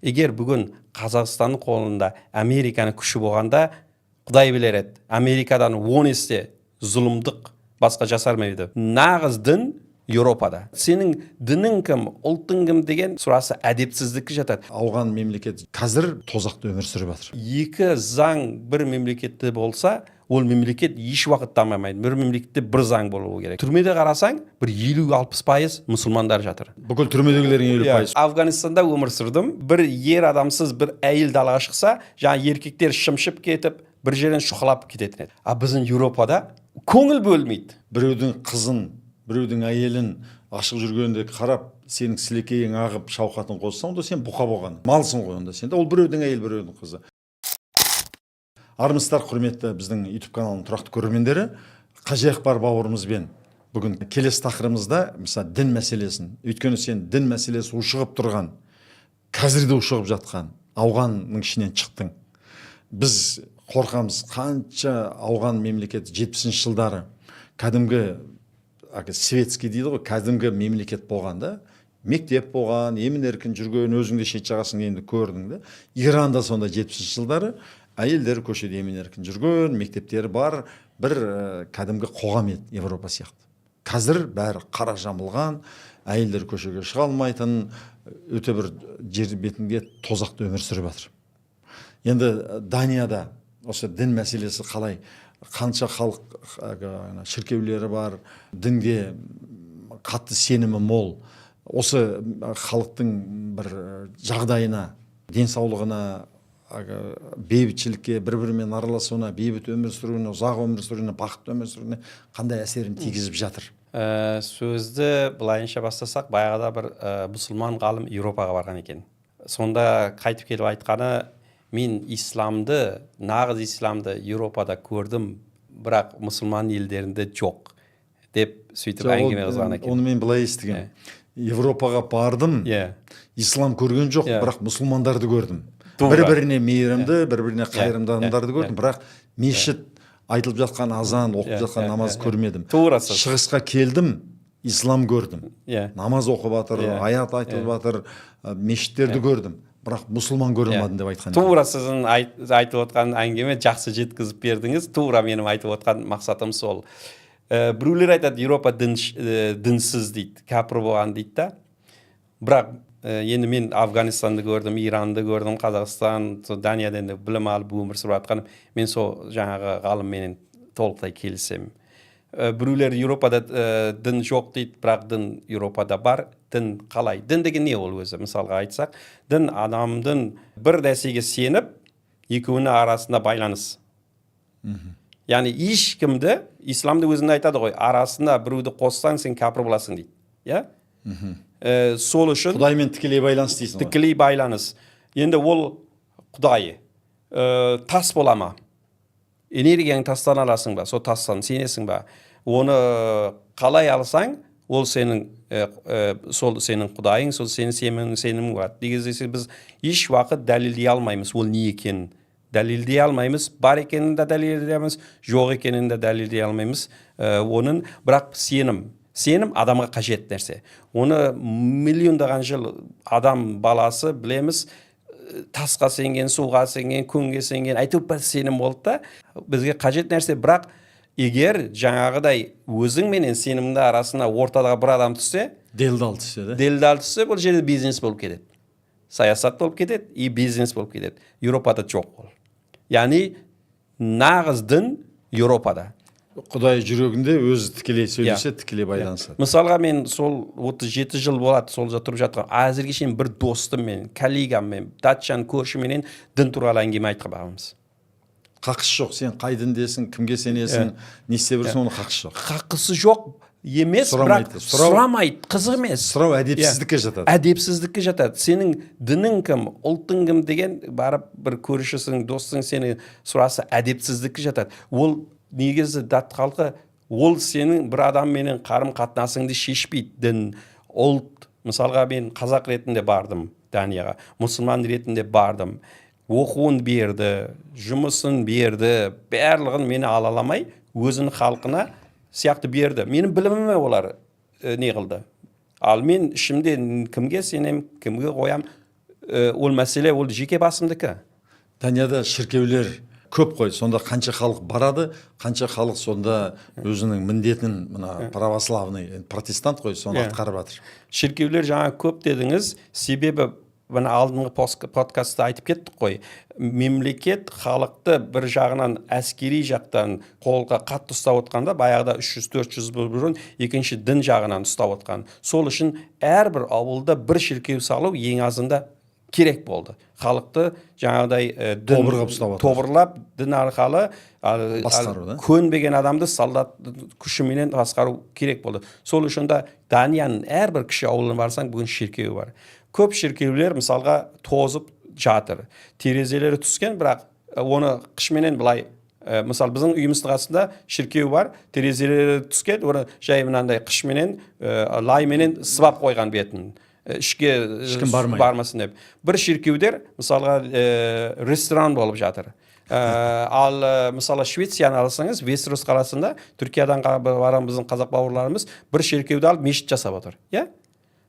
Егер бүгін Қазақстанның қолында Американың күші болғанда, Құдай білер еді, Америкадан 10 есе зұлымдық басқа жасармайды. Нағыз дін Еуропада. Сенің дінің кім, ұлтың кім деген сұрасы әдепсіздікке жатады. Ауған мемлекет қазір тозақта өмір сүріп жатыр. Екі заң бір мемлекетте болса, ол мемлекет еш уақыт дамымайды. Бір мемлекетте бір заң болуы керек. Түрмеде қарасаң, бір 50-60% мұсылмандар жатыр. Бүкіл түрмедегілердің 50%. Афганистанда өмір сүрдім. Бір ер адамсыз бір әйел далаға шықса, жаңа еркектер шымшып кетіп, бір жерден шұқылап кететін еді. Біздің Еуропада көңіл бөлмейді. Біреудің қызын, біреудің әйелін ашық жүргенде қарап, сенің сілекейің ағып шауқатын қоссаң, онда сен бұқа болған. Малсың ғой онда сен. Ол біреудің әйел, біреудің қызы. Армысыздар, құрметті біздің YouTube каналының тұрақты көрермендері. Қажиақ бар бауырымызбен бүгін келесі тақырыбымызда, мысалы, дін мәселесін. Өйткені сен дін мәселесі ушығып тұрған, қазірде ушығып жатқан ауғанның ішінен шықтың. Біз қорқамыз, қанша ауған мемлекет 70-ші жылдары кәдімгі светский дейді ғой, кәдімгі мемлекет болған да, мектеп болған, емін-еркін жүрген, өзіңде шет жағасын енді көрдің да. Иранда сонда 70-ші жылдары әйелдер көшеде емін-еркін жүрген, мектептері бар, бір кәдімгі қоғам еді Европа сияқты. Қазір бәрі қара жамылған, әйелдер көшеге шыға алмайтын, өте бір жер бетінде тозақта өмір сүріп жатыр. Енді Данияда осы дін мәселесі қалай, қанша халық шіркеулері бар, дінге қатты сенімі мол, осы халықтың бір жағдайына, денсаулығына, бейбітшілікке, бір-бірімен араласуына, бейбіт өмір сүруіне, ұзақ өмір сүруіне, бақытты өмір сүруіне қандай әсерін тигізіп жатыр? Сөзді былайынша бастасақ, баяғыда бір мұсылман ғалым Еуропаға барған екен. Сонда қайтып келіп айтқаны, мен исламды, нағыз исламды Еуропада көрдім, бірақ мұсылман елдерінде жоқ, деп сөйтіп әңгіме қозғаған екен. Оны мен былай естігем. Европаға бардым, ислам көрген жоқ, бірақ мұсылмандарды көрдім. Бір-біріне мейірімді, бір-біріне қайырымды адамдарды көрдім, бірақ мешіт айтылып жатқан азан, оқып жатқан намаз көрмедім. Шығысқа келдім, ислам көрдім. Намаз оқып жатыр, аят айтылып жатыр, мешіттерді көрдім. Бірақ мұсылман көрмедім деп айтқан. Тура сіздің айтып отқан әңгіме жақсы жеткізіп бердіңіз. Тура менің айтып отқан мақсатым сол. Біреулер айтады, Еуропа дінсіз дейді, кәпір болған дейді да. Бірақ енді мен Афганистанды көрдім, Иранды көрдім, Қазақстан, Даниядан білім алып өмір сүріп жатқан, мен сол жаңағы ғалымменен толықтай келісемін. Біреулер Еуропада дін жоқ дейді, бірақ дін Еуропада бар. Дін қалай? Дін деген не ол өзі? Мысалға айтсақ, дін адамдың бір нәрсеге сеніп, екеуінің арасында байланыс. Яғни ешкімді, исламды өзінде айтады ғой, арасында біреуді қоссаң, сен кәпір боласың дейді. Сол үшін Құдаймен тікелей байланыс дейсің ғой. Тікелей байланыс. Енді ол Құдай тас бола ма? Энергияң тастан аласың ба? Сол тастан сенесің ба? Оны қалай алсаң, ол сенің Құдайың, сол сенің сенімің бар. Дегенде біз еш уақыт дәлелдей алмаймыз, ол не екенін. Дәлелдей алмаймыз, бар екенін де дәлелдей алмаймыз, жоқ екенін де дәлелдей алмаймыз. Оның бірақ сенім адамға қажет нәрсе. Оны миллиондаған жыл адам баласы білеміз, тасқа сенген, суға сенген, күнге сенген, әйтеуір бір сенім болды да. Бізге қажет нәрсе, бірақ егер жаңағыдай өзің менен сенімді арасына ортадағы бір адам түссе, делдал түссе, бұл жерде бизнес болып кетеді. Саясат болып кетеді, и бизнес болып кетеді. Еуропада жоқ ол. Яғни нағыз дін Еуропада. Құдай жүрегінде өзі тікелей сөйлесе, тікелей байланысады. Мысалға мен сол 37 жыл болады, сол тұрып жатқан. Әзірге шейін бір достыммен, коллегаммен, датчан көршіменен дін туралы әңгіме айтып бағамыз. Қақысы жоқ, сен қай діндесің, кімге сенесің, не істеп жүрсің, оның қақысы жоқ. Қақысы жоқ емес, бірақ сұрамайды, қызық емес. Сұрау әдепсіздікке жатады. Әдепсіздікке жатады. Сенің дінің кім, ұлтың кім деген барып бір көршісің, достың сені сұрасы әдепсіздікке жатады. Ол негізі дат халқы, ол сенің бір адамменен қарым қатынасыңды шешпейді. Дін, ұлт, мысалға мен қазақ ретінде бардым Данияға, мұсылман ретінде бардым. Оқуын берді, жұмысын берді, барлығын мені алаламай, өзінің халқына сияқты берді. Менің біліміме олар не қылды. Ал мен ішімде кімге сенем, кімге қоям, ол мәселе ол жеке басымдікі. Данияда шіркеулер көп қой, сонда қанша халық барады, қанша халық сонда өзінің міндетін, мына православный, протестант қой, соны атқарып жатыр. Шіркеулер жаңа көп дедіңіз, себебі мына алдыңғы подкастта айтып кеттік қой. Мемлекет халықты бір жағынан әскери жақтан қолға қатты ұстап отқанда, баяғыда 300-400 жыл бұрын екінші дін жағынан ұстап отқан. Сол үшін әрбір ауылда бір шіркеу салу ең азында керек болды. Халықты жаңағыдай тобырлап дін арқылы көнбеген адамды солдат күшіменен басқару керек болды. Сол үшін де Данияның әрбір кіші ауылына барсаң бүгін шіркеуі бар. Көп шіркеулер мысалға тозып жатыр. Терезелері түскен, бірақ оны қышменен былай, мысалы біздің үйіміздің қасында шіркеу бар, терезелері түскен, оны жай мынандай қышменен, лайменен сыбап қойған бетін. Ішке бармасын деп. Бір шіркеудер мысалға ресторан болып жатыр. Ал мысалы Швецияны алсаңыз, Вестерос қаласында Түркиядан барған біздің қазақ бауырларымыз бір шіркеуді алып мешіт жасап отыр.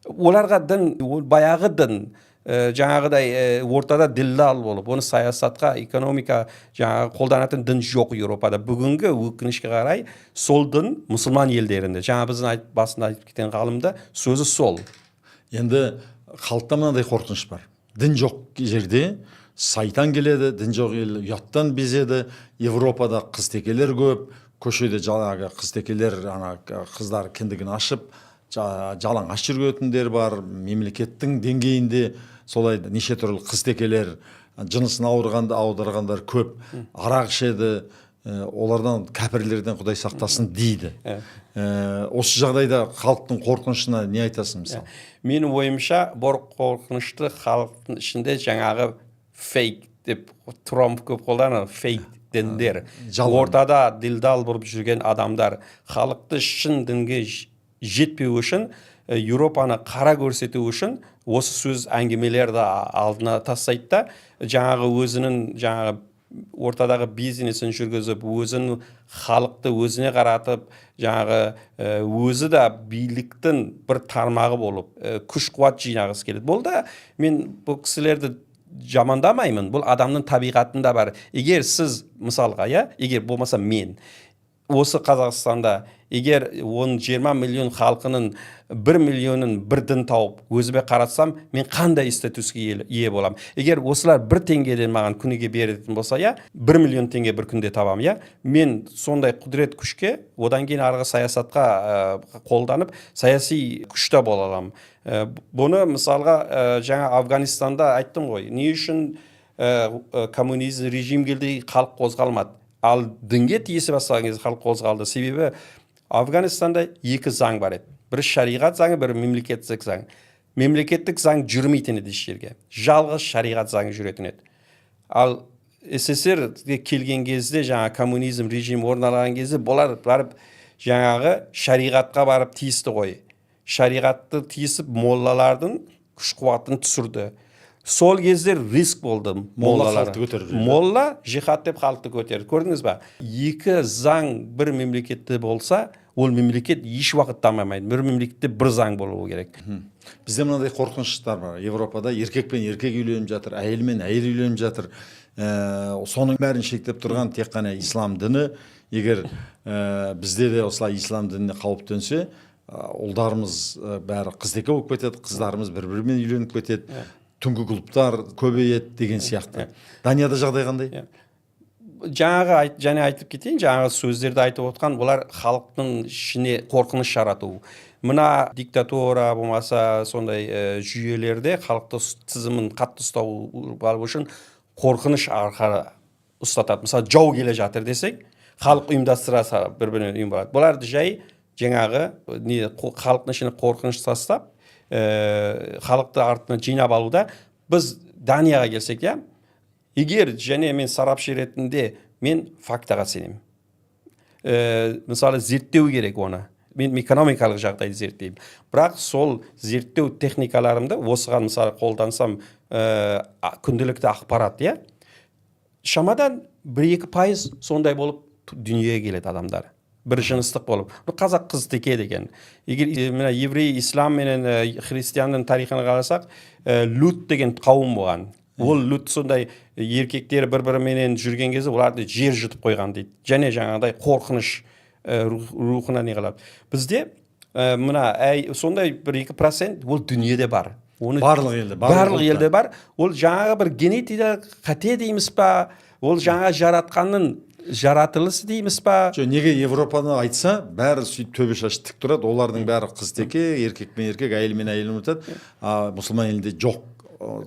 Оларға дін, баяғы дін, жаңағыдай ортада ділдал болып, оны саясатқа, экономика жаңағы қолданатын дін жоқ Еуропада. Бүгінгі өкінішке қарай сол дін мұсылман елдерінде. Жаңа біздің басында айтып кеткен ғалымда сөзі сол. Енді халықта мынандай қорқыныш бар. Дін жоқ жерде сайтан келеді, дін жоқ ел ұяттан безеді. Европада қызтекелер көп, көшеде жаңағы қызтекелер, қыздар кіндігін ашып, жалаңаш жүргендер бар. Мемлекеттің деңгейінде солай неше түрлі қызтекелер, жынысын ауырғандар көп, арақ ішеді. Олардан, кәпірлерден Құдай сақтасын дейді. Осы жағдайда халықтың қорқынышына не айтасың мысалы? Менің ойымша, бұл қорқынышты халықтың ішінде жаңағы фейк деп Трамп көп қолданады, фейк діндер. Ортада ділдал болып жүрген адамдар халықты шын дінге жетпеу үшін, Еуропаны қара көрсету үшін осы сөз әңгімелерді алдына тастайды да, жаңағы өзінің жаңағы ортадағы бизнесін жүргізіп, өзін халықты өзіне қаратып, жаңағы өзі да биліктің бір тармағы болып, күш қуат жинағысы келеді. Бұл да мен бұл кісілерді жамандамаймын, бұл адамның табиғатында бар. Егер сіз мысалға, егер болмаса мен осы Қазақстанда егер 20 миллион халқының 1 миллионын бір дін тауып өзіме қаратсам, мен қандай статуске ие болам? Егер осылар 1 теңгеден маған күніге беретін болса, 1 миллион теңге бір күнде табам, мен сондай құдірет күшке, одан кейін арғы саясатқа қолданып, саяси күшті бола аламын. Бұны мысалға жаңа Афганистанда айттым ғой, не үшін коммунизм режим келді, халық қозғалмады. Ал дінге тиісі бастаған халық қозғалды. Себебі Афганистанда 2 заң бар еді. Бір шариғат заңы, бір мемлекеттік заң. Мемлекеттік заң жүрмейтін еді жерге. Жалғыз шариғат заңы жүретін еді. Ал СССР-ге келген кезде, жаңа коммунизм режим орналаған кезде, болар барып жаңағы шариғатқа барып тиісті ғой. Шариғатты тиісіп моллалардың күш қуатын түсірді. Сол кезде риск болды моллалар. Молла жихад деп халықты көтерді. Көрдіңіз ба? 2 заң бір мемлекетте болса, ол мемлекет еш уақыт дамымайды. Бір мемлекетте бір заң болуы керек. Бізде мынандай қорқыныштар бар. Европада еркекпен еркек үйленіп жатыр, әйелмен әйел үйленіп жатыр. Соның бәрін шектеп тұрған тек қана ислам діні. Егер бізде де осылай ислам дініне қауіп төнсе, ұлдарымыз бәрі қызтеке болып кетеді, қыздарымыз бір-бірімен үйленіп кетеді. Түнгі клубтар көбейеді деген сияқты. Данияда жағдай қандай? Жаңа айтып кетейін, жаңағы сөздерді айтып отқан, бұлар халықтың ішіне қорқыныш жарату. Мына диктатура болмаса сондай жүйелерде халықты тізімін қатты ұстау үшін қорқыныш арқылы ұстатады. Мысалы, жау келе жатыр десек, халық ұйымдастырса бір-біріне ұйым болады. Бұларды жай жаңағы халықтың ішіне қорқыныш тастап, халықты артына жинап алуда. Біз Данияға келсек, егер және мен сарапшы ретінде мен фактаға сенемін. Мысалы, зерттеу керек оны. Мен экономикалық жағдайды зерттеймін. Бірақ сол зерттеу техникаларымды осыған мысалы қолдансам, күнделікті ақпарат, шамадан 1-2% сондай болып дүниеге келеді адамдар. бір жыныстық болып. Бұл қазақ қыз текеді екен. Егер мына еврей, ислам менен христианның тарихына қарасақ, Лут деген қауым болған. Ол Лут сондай еркектер бір-біріменен жүрген кезде оларды жер жұтып қойған дейді. Және жаңағыдай қорқыныш рухына не қылады. Бізде мына сондай бір 2% ол дүниеде бар. Оны барлық елде бар. Ол жаңағы бір генетикада қате дейміз па? Ол жаңа жаратқанның жаратылысы дейміз па? Неге Европаны айтса, бәрі сөйтіп төбе шашы тік тұрады, олардың бәрі қыз теке, еркек пен еркек, әйел мен әйел ұмытады. Мұсылман елінде жоқ,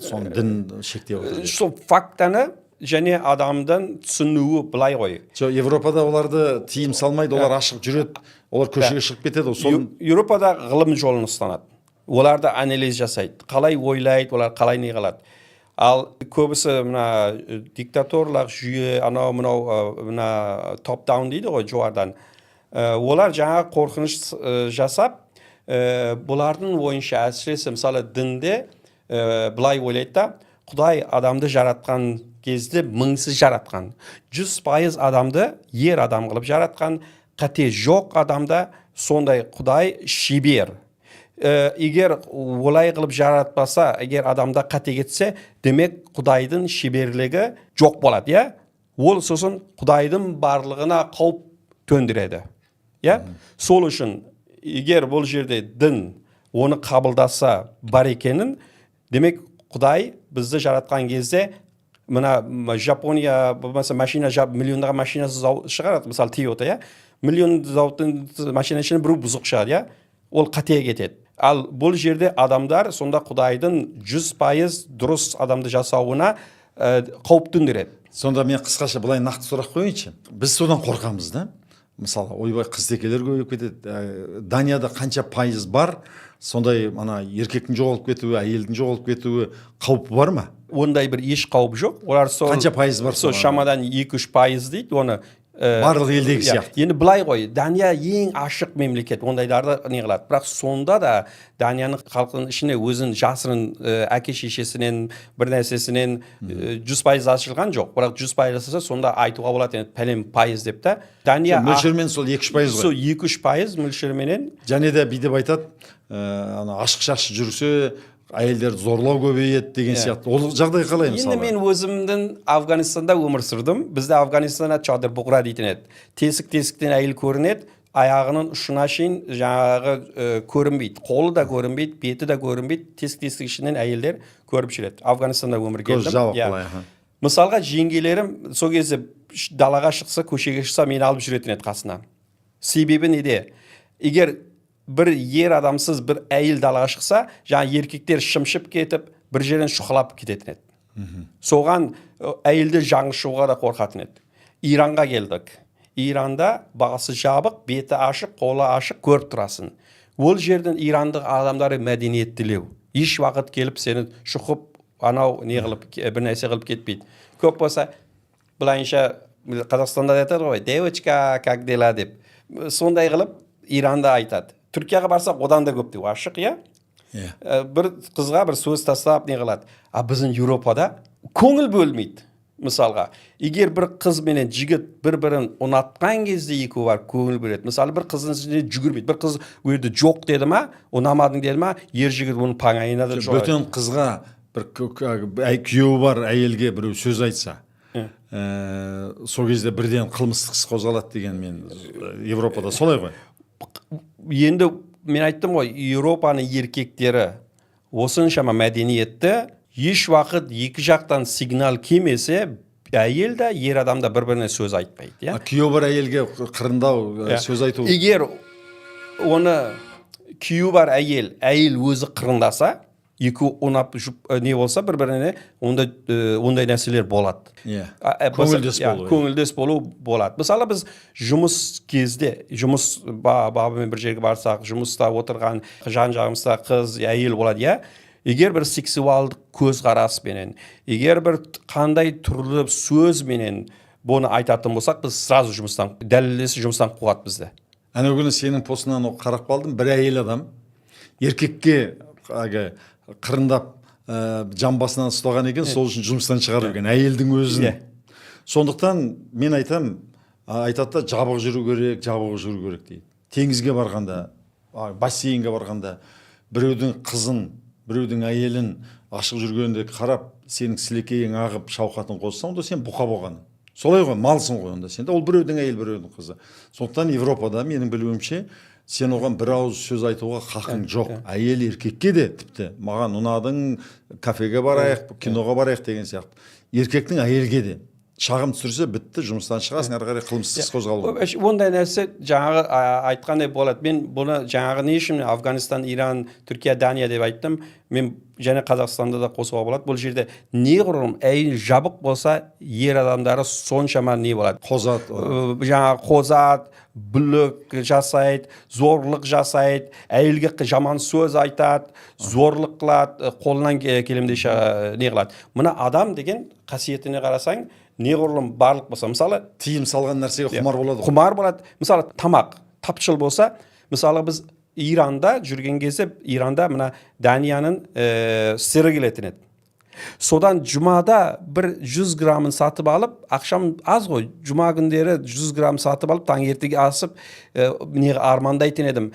соны дін шектеп отыр. Сол фактаны және адамдан түсінуі былай ғой. Европада оларды тыйым салмайды, олар ашық жүреді, олар көшеге шығып кетеді. Европада ғылым жолын ұстанады. Оларды анализ жасайды. Қалай ойлайды, олар қалай не қылады. Ал көбісі мына диктаторлық жүйе, мына топ-даун дейді ғой, жоғардан. Олар жаңа қорқыныш жасап, бұлардың ойынша әсіресе мысалы дінде былай ойлайды да, Құдай адамды жаратқан кезде мыңсыз жаратқан. 100% адамды ер адам қылып жаратқан, қате жоқ адамда сондай Құдай шебер. Егер олай қылып жаратпаса, егер адамда қате кетсе, демек Құдайдың шеберлігі жоқ болады, я? Ол сосын Құдайдың барлығына қауіп төндіреді. Я? Сол үшін, егер бұл жерде дін оны қабылдаса бар екенін, демек Құдай бізді жаратқан кезде, мына Жапония машина миллиондаған машинасы шығарады, мысалы Toyota, я? Миллион зауыттың машинасының біреу бұзық шығады, я? Ол қате кетеді. Ал бұл жерде адамдар сонда Құдайдың 100% дұрыс адамды жасауына қауіп төндіреді. Сонда мен қысқаша былай нақты сұрақ қойайыншы. Біз содан қорқамыз да. Мысалы, ойбай қыз текелер көбейіп кетеді. Данияда қанша пайыз бар? Сондай еркектің жоғалып кетуі, әйелдің жоғалып кетуі қаупі бар ма? Ондай бір еш қауіп жоқ. Олар қанша пайыз бар? Сол шамадан 2-3% дейді. Оны барлық елдегі сияқты. Енді былай ғой, Дания ең ашық мемлекет, ондайларды не қылады. Бірақ сонда да Данияның халқының ішіне өзін жасырын әке-шешесінен, бір нәрсесінен 100% ашылған жоқ. Бірақ 100% сонда айтуға болады, пәлен пайыз деп та. Дания мөлшермен сол 2-3% ғой. Сол 2-3% мөлшерменен. Және де бидеп айтады, ашық-шашық жүрсе, әйелдер зорлау көбейеді деген сияқты. Ол жағдай қалай мысалы? Енді мен өзімдің Афганистанда өмір сүрдім. Бізде Афганистанда чадыр бұғра дейтін еді. Тесік-тесіктен әйел көрінеді, аяғының ұшына шейін жаңағы көрінбейді. Қолы да көрінбейді, беті да көрінбейді. Тесік-тесік ішінен әйелдер көріп жүреді. Афганистанда өмір келдім. Көз жауып қалай. Мысалға жеңгелерім сол кезде далаға шықса, көшеге шықса, мені алып жүретін еді қасына. Себебі неде? Егер бір ер адамсыз бір әйел далаға шықса, жаңа еркектер шымшып кетіп, бір жерден шұқылап кететін еді. Соған әйелдер жаңы шығуға да қорқатын еді. Иранға келдік. Иранда бағасы жабық, беті ашық, қолы ашық, көріп тұрасың. Ол жердің ирандық адамдары мәдениеттілеу. Еш уақыт келіп сені шұқып, не қылып, бір нәрсе қылып кетпейді. Көп болса, былайынша Қазақстанда айтады ғой, девочка, как дела деп. Сондай қылып Иранда айтады. Түркияға барсақ, одан да көп деп ашық, я? Бір қызға бір сөз тастап не қылады. А біздің Европада көңіл бөлмейді. Мысалға, егер бір қыз менен жігіт бір-бірін ұнатқан кезде екеуі бар көңіл бөледі. Мысалы, бір қыздың ішінде жүгірмейді. Бір қыз өрді жоқ деді ма, ұнамадың деді ма, ер жігіт оның паңайына да жоқ. Бөтен қызға бір күйеуі бар әйелге біреу сөз айтса, сол кезде бірден қылмыстық іс қозғалады деген мен Европада солай ғой. Енді мен айттым ғой, Европаның еркектері осыншама мәдениетті, еш уақыт екі жақтан сигнал келмесе, әйел да, ер адам да бір-біріне сөз айтпайды. Күйеуі бар әйелге қырындау сөз айту. Егер оны күйеуі бар әйел өзі қырындаса, екі ұнап не болса бір-біріне, ондай нәрселер болады. Көңілдес болу болады. Мысалы, біз жұмыс кезде, бабымен бір жерге барсақ, жұмыста отырған жан-жағымызда қыз, әйел болады, егер бір сексуалдық көзқараспенен, егер бір қандай түрлі сөзменен бұны айтатын болсақ, біз сразу жұмыстан, дәлелесі жұмыстан қуады бізді. Әне күні сенің постынан қарап қалдым, бір әйел адам еркекке қырындап жамбасынан ұстаған екен, сол үшін жұмыстан шығарып екен әйелдің өзін. Сондықтан мен айтам, айтады да жабық жүру керек, жабық жүру керек дейді. Теңізге барғанда, бассейнге барғанда біреудің қызын, біреудің әйелін ашық жүргенде қарап, сенің сілекейің ағып шауқатын қоссаң, онда сен бұқа болған. Солай ғой, малсың ғой онда сен. Ол біреудің әйел, біреудің қызы. Сондықтан Европада менің білуімше сен оған бір ауыз сөз айтуға хақың жоқ. Әйел еркекке де тіпті маған ұнадың, кафеге барайық, киноға барайық деген сияқты. Еркектің әйелге де шағым түсірсе бітті, жұмыстан шығасың, ары қарай қылмыстық іс қозғалу. Ондай нәрсе жаңағы айтқандай болады. Мен бұны жаңағы не үшін Афганистан, Иран, Түркия, Дания деп айттым. Мен және Қазақстанда да қосуға болады. Бұл жерде неғұрлым әйел жабық болса, ер адамдары соншама не болады. Қозат. Жаңағы қозат, бүлік жасайды, зорлық жасайды, әйелге жаман сөз айтады, зорлық қылады, қолынан келемдейше не қылады. Мына адам деген қасиетіне қарасаң, неғұрлым барлық болса, мысалы тыйым салған нәрсеге құмар болады. Құмар болады. Мысалы тамақ тапшыл болса, мысалы біз Иранда жүрген кезде, Иранда мына Данияның сыры келетін еді. Содан жұмада бір 100 грамын сатып алып, ақшам аз ғой, жұма күндері 100 грамм сатып алып, таңертеге асып, армандайтын едім.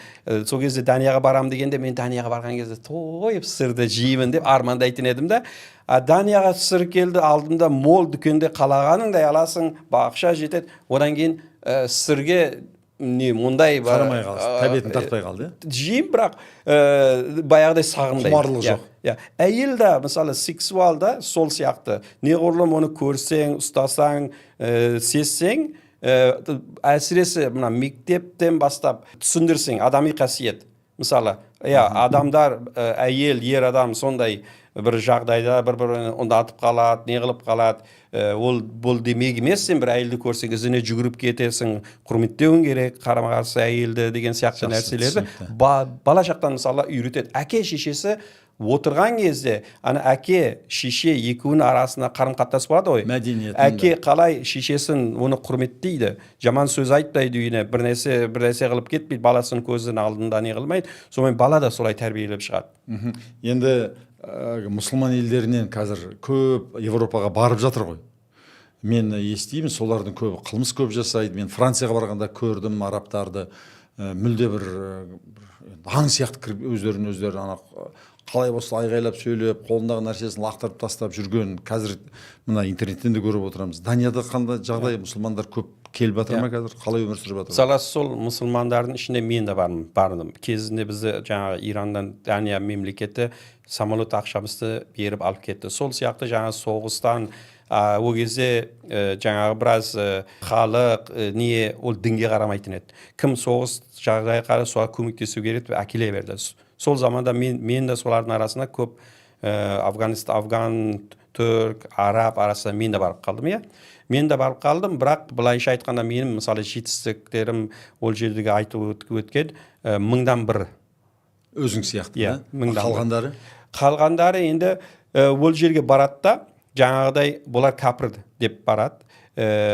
Сол кезде Данияға барам дегенде, мен Данияға барған кезде тойып сырды жеймін деп армандайтын едім да. Данияға сыр келді, алдымда мол дүкенде қалағаныңдай аласың, ақша жетеді. Одан кейін сырге мұндай қарамай қалды, тәбетін тартпай қалды. Жейм, бірақ баяғыдай сағындай. Құмарлық жоқ. Әйел да, мысалы, сексуалда сол сияқты. Неғұрлым оны көрсең, ұстасаң, сезсең, әсіресе мына мектептен бастап түсіндірсең, адами қасиет. Мысалы, адамдар, әйел, ер адам сондай бір жағдайда бір-бірін ұнатып қалады, не қылып қалады. Ол бұл демек емес, сен бір әйелді көрсең, ізіне жүгіріп кетесің, құрметтеуің керек, қарама-қарсы әйелді деген сияқты нәрселерді бала шақтан мысалы үйретеді. Әке шешесі отырған кезде, әке шеше екеуінің арасында қарым-қатынас болады ғой. Мәдениетінде. Әке қалай шешесін оны құрметтейді, жаман сөз айтпайды үйіне, бір нәрсе қылып кетпейді, баласының көзінің алдында не қылмайды. Сонымен бала да солай тәрбиелеп шығады. Енді мұсылман елдерінен қазір көп Европаға барып жатыр ғой. Мен естимін, солардың көбі қылмыс көп жасайды. Мен Францияға барғанда көрдім арабтарды, мүлде бір аң сияқты кіріп өздерін қалай болса айғайлап сөйлеп, қолындағы нәрсесін лақтырып тастап жүрген. Қазір мына интернеттен де көріп отырамыз. Данияда қандай жағдай, мұсылмандар көп келіп жатыр ма қазір? Қалай өмір сүріп жатыр? Мысалы сол мұсылмандардың ішінде мен де бардым. Кезінде бізді жаңағы Ирандан Дания мемлекеті самолет ақшамызды беріп алып кетті. Сол сияқты жаңағы соғыстан ол кезде жаңағы біраз халық ол дінге қарамайтын еді. Кім соғыс жағдайға қарай соға көмектесу керек деп әкеле берді. Сол заманда мен де солардың арасында көп афган, түрк, араб арасында мен де барып қалдым, Мен де барып қалдым, бірақ былайша айтқанда менің мысалы жетістіктерім ол жердегі айтып өткен 1000-1. Өзің сияқты, қалғандары? Қалғандары енді ол жерге барады да, жаңағыдай бұлар кәпір деп барады.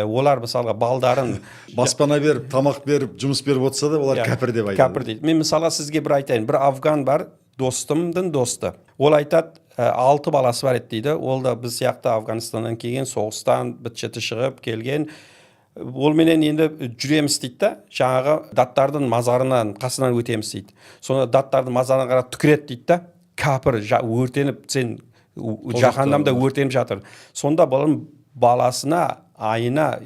Олар мысалға балдарын баспана беріп, тамақ беріп, жұмыс беріп отырса да, олар кәпір деп айтады. Кәпір дейді. Мен мысалға сізге бір айтайын. Бір афган бар, достымдың досты. Ол айтады, 6 баласы бар еді дейді. Ол да біз сияқты Афганистаннан келген, соғыстан бітшеті шығып келген. Ол менен енді жүреміз дейді да, жаңағы даттардың мазарынан қасынан өтеміз дейді. Сонда даттардың мазарына қарап түкіреді дейді да, кәпір өртеніп, сен жаһаннамда өртеніп жатыр. Сонда баласына айына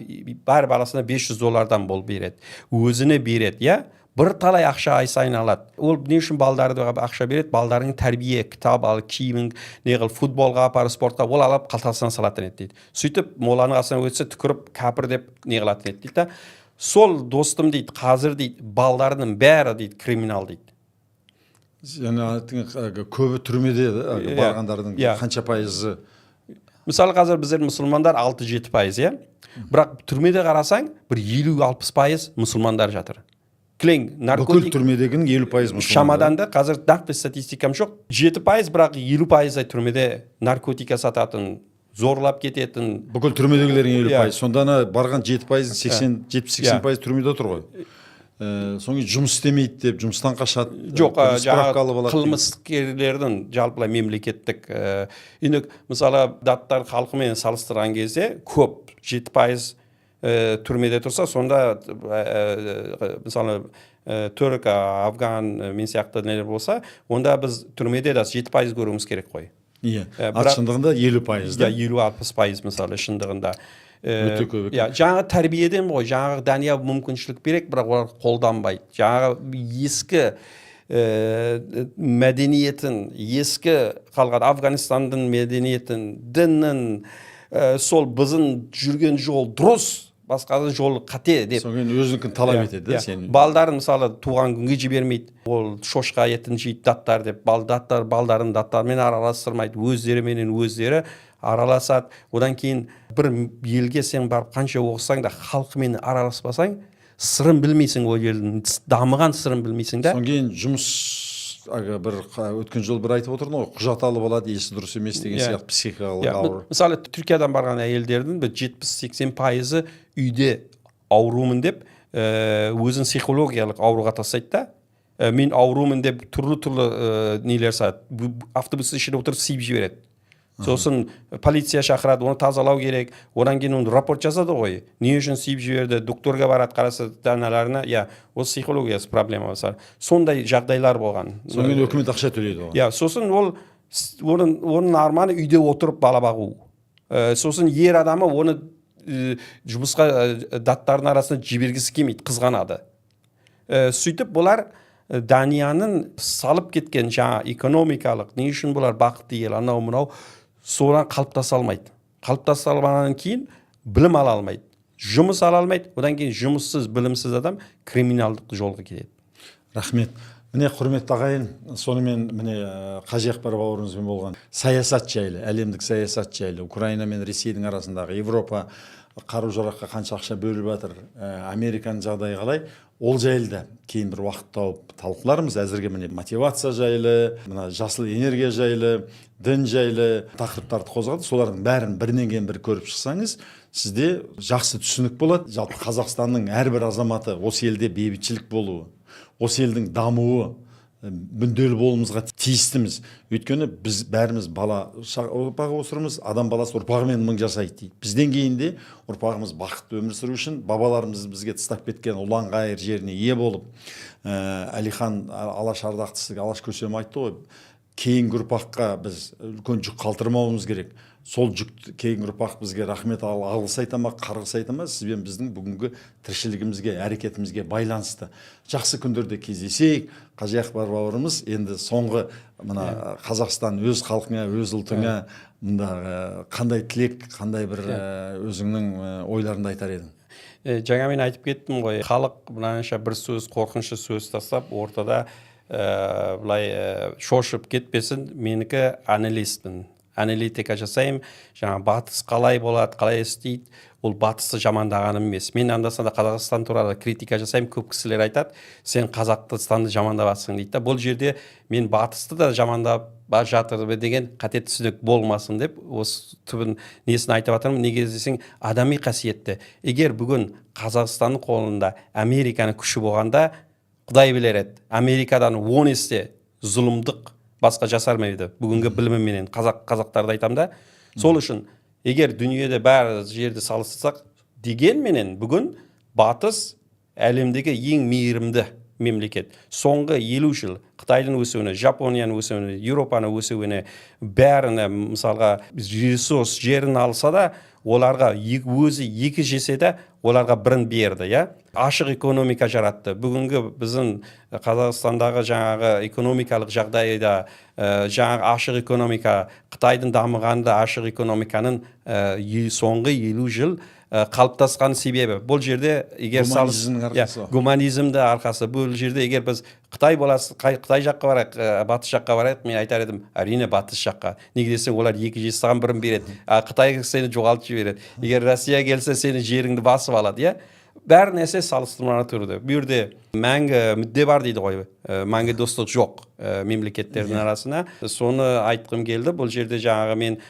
бар баласына $500 бол береді. Өзіне береді, бір талай ақша ай сайын алады. Ол не үшін балдарды ақша береді? Балдарының тәрбие, кітап алып, киімін, футболға апарып, спортқа ол алып қалтасына салатын еді дейді. Сөйтіп моланың қасынан өтсе түкіріп кәпір деп не қылатын еді дейді. Сол достым дейді, қазір дейді, балдарының бәрі дейді криминал дейді. Көбі түрмеде барғандардың қанша пайызы? Мысалы қазір біздер мұсылмандар 6-7%, бірақ түрмеде қарасаң бір 50-60% мұсылмандар жатыр. Бүкіл түрмедегінің 50% мұсылмандар. Шамадан да қазір нақты статистикам жоқ. 7%, бірақ 50% түрмеде наркотика сататын, зорлап кететін. Бүкіл түрмедегілердің 50%. Сонда барған 7%, 70-80% түрмеде тұр ғой. Соңғы жұмыс істемейді деп, жұмыстан қашады. Жоқ, жаңағы қылмыскерлердің жалпылай мемлекеттік. Енді мысалы даттар халқымен салыстырған кезде көп, 7% түрмеде тұрса, сонда мысалы түрік, афган, мен сияқты нелер болса, онда біз түрмеде де 7% көруіміз керек қой. Иә, шындығында 50%, да? 50-60% мысалы шындығында. Өте көп. Жаңағы тәрбиеден ғой, жаңағы Дания мүмкіншілік берек, бірақ олар қолданбайды. Жаңағы ескі мәдениетін, ескі қалған Афганистандың мәдениетін, діннің, сол біздің жүрген жол дұрыс, басқаның жолы қате деп. Соң өзінікін талап етеді, сен. Балдарын мысалы туған күнге жібермейді. Ол шошқа етін жейді, даттар деп. Балдарын даттармен араластырмайды. Өздеріменен өздері араласады. Одан кейін бір елге сен барып қанша оқысаң да халқымен араласпасаң, сырын білмейсің, ол елдің дамыған сырын білмейсің да. Соң кейін жұмыс өткен жол бір айтып отырдың ғой, құжат алып алады, есі дұрыс емес деген сияқты психикалық ауыр. Мысалы Түркиядан барған әйелдердің 70-80% үйде аурумын деп өзін психологиялық ауруға тастайды да. Мен аурумын деп түрлі нелер сат. Автобус ішінде отырып сиіп жібереді. Сосын полиция шақырады, оны тазалау керек. Одан кейін оны рапорт жазады ғой. Не үшін сиіп жіберді, докторға барады, қараса даналарына, ол психологиясы проблема болса. Сондай жағдайлар болған. Сонымен өкімет ақша төлейді оған. Сосын оның арманы үйде отырып бала бағу. Сосын ер адамы оны жұмысқа даттардың арасында жібергісі келмейді, қызғанады. Сөйтіп бұлар Данияның салып кеткен жаңа экономикалық, не үшін бұлар бақытты ел, анау-мынау, содан қалыптаса алмайды. Қалыптаса алғаннан кейін білім ала алмайды. Жұмыс ала алмайды. Одан кейін жұмыссыз, білімсіз адам криминалдық жолға кетеді. Рахмет. Міне құрметті ағайын, сонымен міне Қажиақбар бауырымызбен болған саясат жайлы, әлемдік саясат жайлы, Украина мен Ресейдің арасындағы, Европа қару-жараққа қанша ақша бөліп жатыр, Американың жағдайы қалай, ол жайлы да кейін бір уақыт тауып талқылармыз. Әзірге міне мотивация жайлы, мына жасыл энергия жайлы, дін жайлы тақырыптарды қозғады. Солардың бәрін бірінен кейін бір көріп шықсаңыз, сізде жақсы түсінік болады. Жалпы Қазақстанның әрбір азаматы осы елде бейбітшілік болуы, осы елдің дамуы, мүдделі болуымызға тиістіміз. Өйткені біз бәріміз бала ұрпағы өсірміз, адам баласы ұрпағымен мың жасайды дейді. Бізден кейін де ұрпағымыз бақытты өмір сүру үшін бабаларымыз бізге тастап кеткен ұлан ғайыр жеріне ие болып, Әлихан Алаш ардақтысы Алаш Көсем айтты ғой, кейінгі ұрпаққа біз үлкен жүк қалтырмауымыз керек. Сол жүкті кейінгі ұрпақ бізге рахмет алғыс айта ма, қарғыс айта ма, сізбен біздің бүгінгі тіршілігімізге, әрекетімізге байланысты. Жақсы күндерде кездесейік. Қажиақбар бауырымыз енді соңғы мына Қазақстан өз халқыңа, өз ұлтыңа мында қандай тілек, қандай бір өзіңнің ойларыңды айтар едің? Жаңа мен айтып кеттім ғой, халық мынанша бір сөз, қорқынышты сөз тастап, ортада былай шошып кетпесін, менікі аналитика жасаймын, жаңа батыс қалай болады, қалай істейді, ол батысты жамандағаным емес. Мен анда-санда Қазақстан туралы критика жасаймын, көп кісілер айтады, сен Қазақстанды жамандаватсың дейді. Бұл жерде мен батысты да жамандап жатыр деген қате түсінік болмасын деп, осы түбін несін айтып жатырмын. Неге десең, адами қасиетті. Егер бүгін Қазақстанның қолында Американың күші болғанда, Құдай білер еді, Америкадан 10 есе зұлымдық басқа жасар ма еді? Бүгінгі біліміменен қазақтарды айтам да. Сол үшін, егер дүниеде бәрі жерді салыстырсақ, дегенменен бүгін батыс әлемдегі ең мейірімді мемлекет. Соңғы 50 жыл Қытайдың өсуіне, Жапонияның өсуіне, Еуропаның өсуіне, бәріне мысалға ресурс жерін алса да, оларға өзі 2 жесе де, оларға бірін берді, ашық экономика жаратты. Бүгінгі біздің Қазақстандағы жаңағы экономикалық жағдайда жаңағы ашық экономика, Қытайдың дамығанда ашық экономиканың соңғы 50 жыл қалыптасқан себебі. Бұл жерде егер гуманизмді арқасы. Бұл жерде егер біз Қытай жаққа барайық, батыс жаққа барайық, мен айтар едім, әрине батыс жаққа. Неге десең, олар 2 жесе саған бірін береді. Қытай сені жоғалтып жібереді. Егер Россия келсе, сені жеріңді басып алады, бәр нәрсе салыстырмалы түрде. Бұл жерде мәңгі мүдде бар дейді ғой. Мәңгі достық жоқ мемлекеттердің арасына. Соны айтқым келді. Бұл жерде жаңағы мен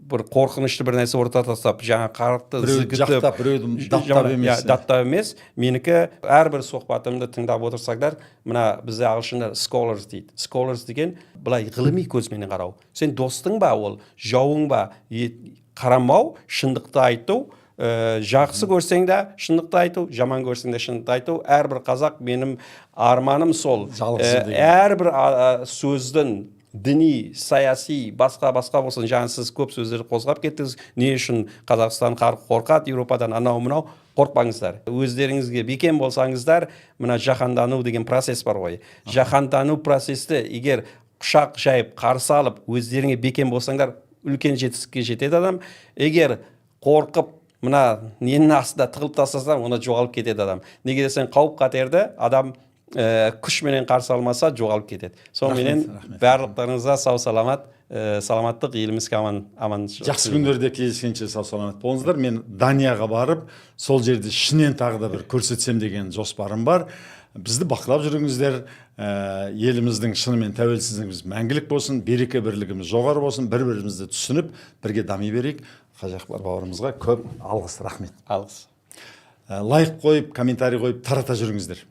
бір қорқынышты бір нәрсе ортаға тастап, жаңа қарақты зігітіп, біреуді даттап емес. Даттап емес. Менікі әрбір сұхбатымды тыңдап отырсаңдар, мына бізде ағылшында scholars дейді. Scholars деген былай ғылыми көзмен қарау. Сен достың ба ол, жауың ба, қарамау, шындықты айту, жақсы көрсең де шындықты айту, жаман көрсең де шындықты айту. Әрбір қазақ менің арманым сол. Әрбір сөздің діни, саяси, басқа болсын, жаңа сіз көп сөздерді қозғап кеттіңіз. Не үшін Қазақстан қорқады Еуропадан, анау-мынау? Қорқпаңыздар. Өздеріңізге бекем болсаңыздар, мына жаһандану деген процесс бар ғой. Жаһандану процесті егер құшақ жайып, қарсы алып, өздеріңе бекем болсаңдар, үлкен жетістікке жетеді адам. Егер қорқып, мына ненің астында тығылып тастасаң, оны жоғалып кетеді адам. Неге десең, қауіп қатерді адам күшменен қарсы алмаса жоғалып кетеді. Сонымен барлықтарыңызға сау саламат, саламаттық, елімізге аман. Жақсы күндерде кездескенше сау саламат болыңыздар. Мен Данияға барып, сол жерде ішінен тағы да бір көрсетсем деген жоспарым бар. Бізді бақылап жүріңіздер. Еліміздің шынымен тәуелсіздігіміз мәңгілік болсын, береке бірлігіміз жоғары болсын, бір-бірімізді түсініп, бірге дами берейік. Қажиақбар бауырымызға көп алғыс, рахмет. Алғыс. Лайк қойып, комментарий қойып тарата жүріңіздер.